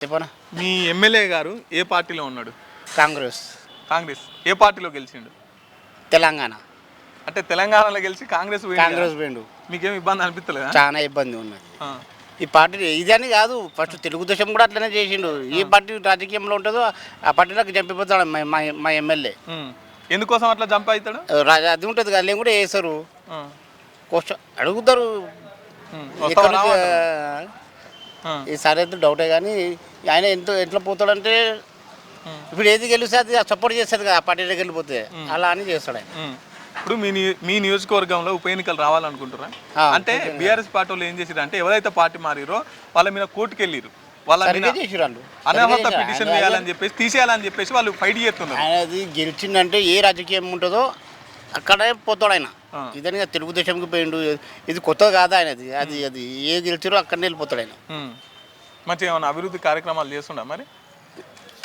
చెప్పనా మీ ఎమ్మెల్యే గారు ఏ పార్టీలో ఉన్నాడు? కాంగ్రెస్ కాంగ్రెస్. ఏ పార్టీలో గెలిచిండు? తెలంగాణ అంటే తెలంగాణలో గెలిచి కాంగ్రెస్ పోయిండు కదా? కాంగ్రెస్ పోయిండు. మీకేం ఇబ్బంది అనిపిస్తలేదా? చాలా ఇబ్బంది ఉన్నది ఆ, ఈ పార్టీ. ఇది అని కాదు, ఫస్ట్ తెలుగుదేశం కూడా అట్లనే చేసిండు. ఏ పార్టీ రాజకీయంలో ఉంటుందో ఆ పార్టీలోకి చంపిపోతాడు మా ఎమ్మెల్యే. ఉమ్. ఎందుకోసం అట్లా జంప్ అవుతాడు? అది ఉంటుంది కదా, కూడా వేస్తారు. ఆ, క్వశ్చన్ అడుగుతారు. వస్తావా ఎక్కడ రావా నుంచి, అంటారు. ఆ, ఈసారి అయితే డౌటే కానీ ఆయన ఎట్లా పోతాడంటే ఇప్పుడు ఏది గెలిస్తే అది సపోర్ట్ చేస్తుంది కదా, ఆ పార్టీలోకి వెళ్ళిపోతే అలా అని చేస్తాడు ఆయన. ఉమ్. ఇప్పుడు మీ నియోజకవర్గంలో ఉప ఎన్నికలు రావాలనుకుంటారా? అంటే బీఆర్ఎస్ పార్టీ వాళ్ళు ఏం చేసిరు అంటే ఎవరైతే పార్టీ మారిరో వాళ్ళ మీద కోర్టుకు వెళ్ళిరు. వాళ్ళ మీద సరిగ్గా చేసిరు వాళ్ళు. అనర్హత పిటిషన్ వేయాలని చెప్పేసి తీసేయాలని చెప్పేసి వాళ్ళు ఫైట్ చేస్తున్నారు. ఆయనది గెలిచిందంటే ఏ రాజకీయం ఉంటుందో అక్కడే పోతాడు ఆయన. ఆ. ఇదని తెలుగుదేశంకి పోయిండు. ఇది కొత్త కాదు ఆయనది. అది అది ఏ గెలిచారో అక్కడనే వెళ్ళిపోతాడు ఆయన. మంచిగా ఏమైనా అభివృద్ధి కార్యక్రమాలు చేస్తుండ మరి?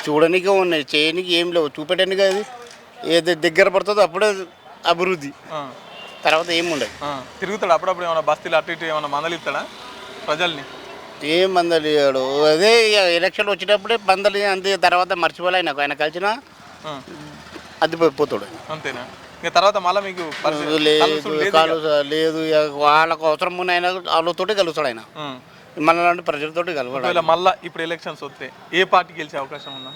చూడడానికి ఉన్నాయి, చేయడానికి ఏం లేవు, చూపెట్టడానికి. అది ఏది దగ్గర పడుతుందో అప్పుడే అభివృద్ధి, ఆ, తర్వాత ఏం ఉండదు. తిరుగుతాడు అప్పుడప్పుడు ఏమైనా బస్తీలు అటు ఇటు ఏమైనా మందలిస్తాడా ప్రజల్ని? ఏం మందలు ఇయ్యాడు. అదే ఇక ఎలక్షన్ వచ్చేటప్పుడే మందలు, అంతే. తర్వాత మర్చిపోలే ఆయన కలిసిన ఆ, అది పోతాడు. అంతేనా? ఇంకా తర్వాత మళ్ళీ మీకు లేదు కాలు లేదు, ఇక వాళ్ళకు అవసరం ఉన్న ఆయన వాళ్ళతోటి కలుస్తాడు ఆయన. మన లాంటి ప్రజలతోటి కలవడు. మళ్ళీ ఇప్పుడు ఎలక్షన్స్ వస్తే ఏ పార్టీ గెలిచే అవకాశం ఉందా?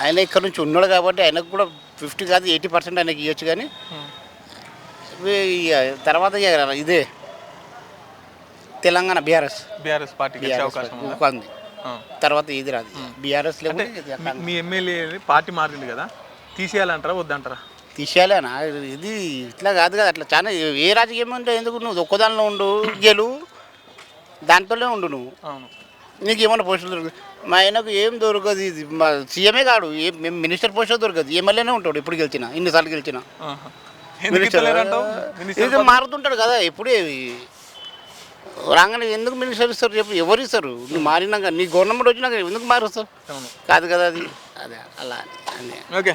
ఆయన ఇక్కడ నుంచి ఉన్నాడు కాబట్టి ఆయనకు కూడా 50 కాదు 80% ఆయనకి ఇవ్వచ్చు. కానీ తర్వాత ఇదే తెలంగాణ బీఆర్ఎస్ పార్టీ గెలిచే అవకాశం ఉందా? ఉంది. తర్వాత ఇది రాదు బీఆర్ఎస్. మీ ఎమ్మెల్యే పార్టీ మారింది కదా, తీసేయాలంటారా వద్దంటారా? తీసేయాలేనా? ఇది ఇట్లా కాదు కదా, అట్లా చాలా ఏ రాజకీయం అంటే ఎందుకు, నువ్వు ఒక్కదానిలో ఉండు, గెలు, దాంట్లోనే ఉండు నువ్వు. అవును. నీకు ఏమన్నా పోస్టులు దొరకదు. మా ఆయనకు ఏం దొరకదు. ఇది మా సీఎమే కాడు, మేము మినిస్టర్ పోస్టులు దొరకదు. ఎమ్మెల్యేనే ఉంటాడు ఎప్పుడు గెలిచినా, ఇన్నిసార్లు గెలిచినా. ఇది మారుతుంటాడు కదా ఎప్పుడే. రాగానే ఎందుకు మినిస్టర్ ఇస్తారు చెప్పు? ఎవరు ఇస్తారు? నువ్వు మారినాక నీ గవర్నమెంట్ వచ్చినాక ఎందుకు మారుస్తారు? కాదు కదా అది. అదే అలా అని. ఓకే.